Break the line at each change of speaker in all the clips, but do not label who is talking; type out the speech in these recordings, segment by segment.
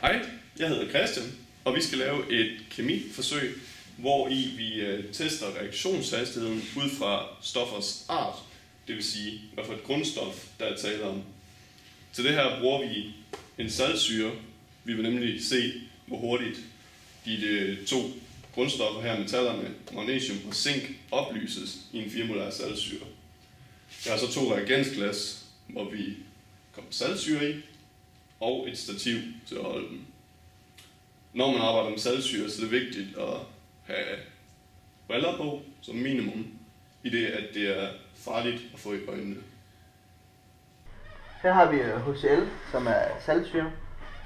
Hej, jeg hedder Christian, og vi skal lave et kemiforsøg, hvor vi tester reaktionshastigheden ud fra stoffers art, det vil sige, hvad for et grundstof, der er tale om. Til det her bruger vi en saltsyre. Vi vil nemlig se, hvor hurtigt de to grundstoffer her, metallerne, magnesium og zink, oplyses i en 4-molær saltsyre. Jeg har så 2 reagensglas, hvor vi kommer saltsyre i, og et stativ til at holde den. Når man arbejder med saltsyre, så er det vigtigt at have briller på som minimum, i det at det er farligt at få i øjnene.
Her har vi HCl, som er saltsyre.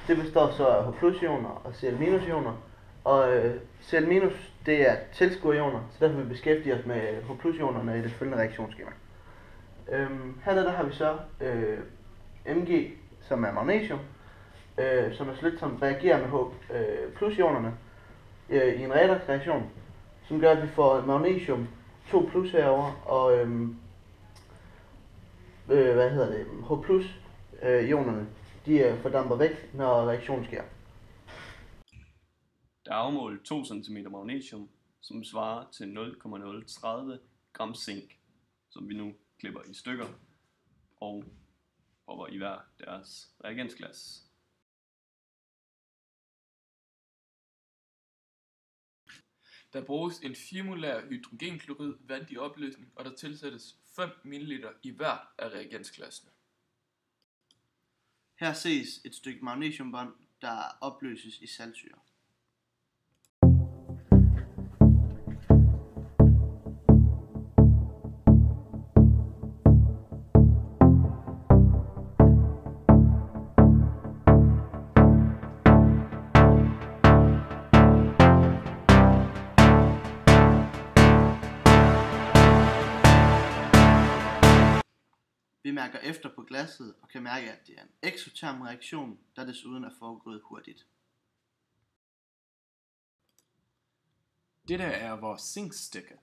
Det består så af H+-ioner og Cl-ioner. Og Cl- det er tilskuerioner, så derfor vil vi beskæftige os med H+-ionerne i det følgende reaktionsskema. Hernede der har vi så Mg, som er magnesium, som er slet som reagerer med H+-ionerne i en redoxreaktion, som gør, at vi får magnesium 2+ herover og H+-ionerne, de fordamper væk, når reaktionen sker.
Der er afmålt 2 cm magnesium, som svarer til 0,030 gram zink, som vi nu klipper i stykker og propper i hver deres reagensglas.
Der bruges en 4-molær hydrogenklorid vand i opløsning, og der tilsættes 5 ml i hvert af reagensglassene.
Her ses et stykke magnesiumbånd, der opløses i saltsyre. Vi mærker efter på glasset og kan mærke, at det er en eksoterm reaktion, der desuden er foregået hurtigt.
Dette er vores zinkstykke.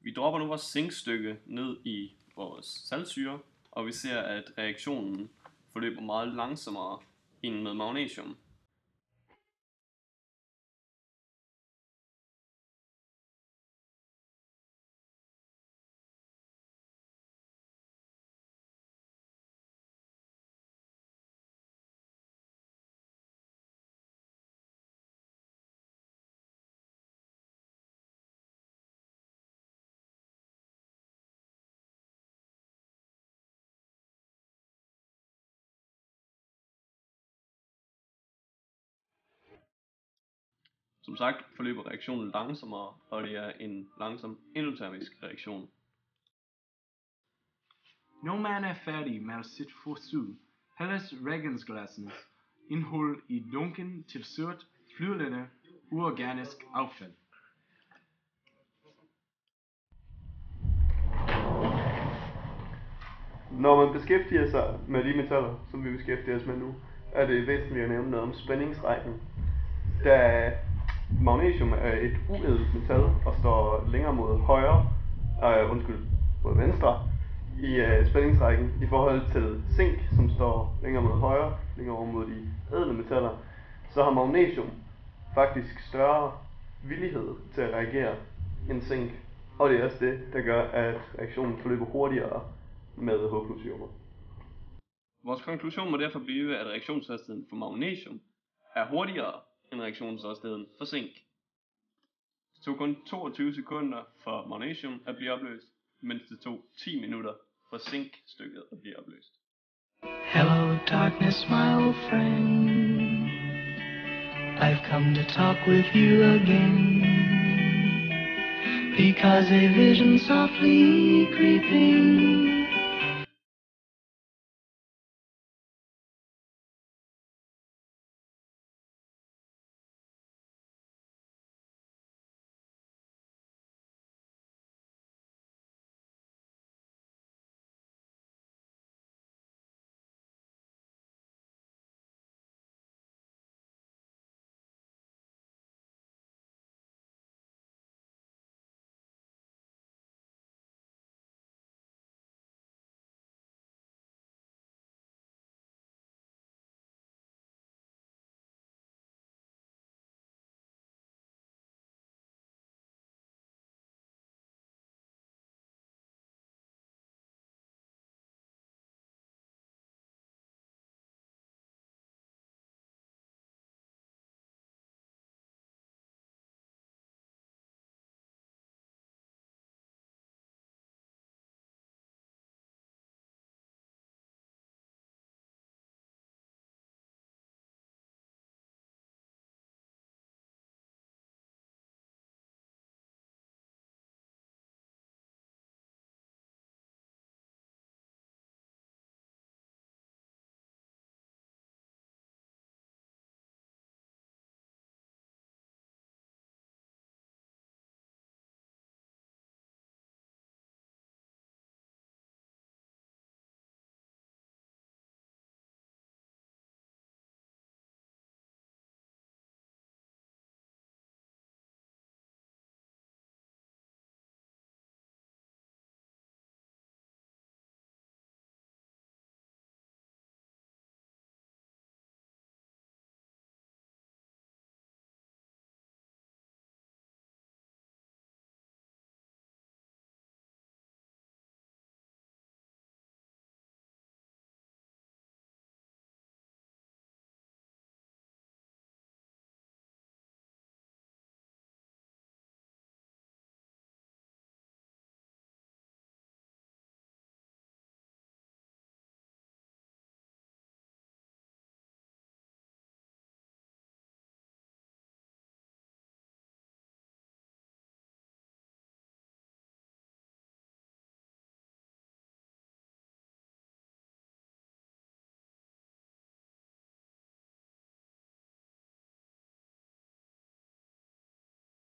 Vi dropper nu vores zinkstykke ned i vores saltsyre, og vi ser, at reaktionen forløber meget langsommere end med magnesium. Som sagt forløber reaktionen langsommere, og det er en langsom endotermisk reaktion.
Når man er færdig med sit forsøg, hældes reagensglassenes indhold i dunken til sort, flydende, uorganisk affald.
Når man beskæftiger sig med de metaller, som vi beskæftiger os med nu, er det væsentligt at nævne noget om spændingsrækken. Da magnesium er et uædelt metal og står længere mod mod venstre i spændingsrækken i forhold til zink, som står længere mod højre, længere over mod de ædle metaller, så har magnesium faktisk større villighed til at reagere end zink. Og det er også det, der gør, at reaktionen forløber hurtigere med H+-ioner.
Vores konklusion må derfor blive, at reaktionshastigheden for magnesium er hurtigere end reaktionshastigheden for zink. Det tog kun 22 sekunder for magnesium at blive opløst, mens det tog 10 minutter for zinkstykket at blive opløst.
Hello darkness, my old friend. I've come to talk with you again, because a vision softly creeping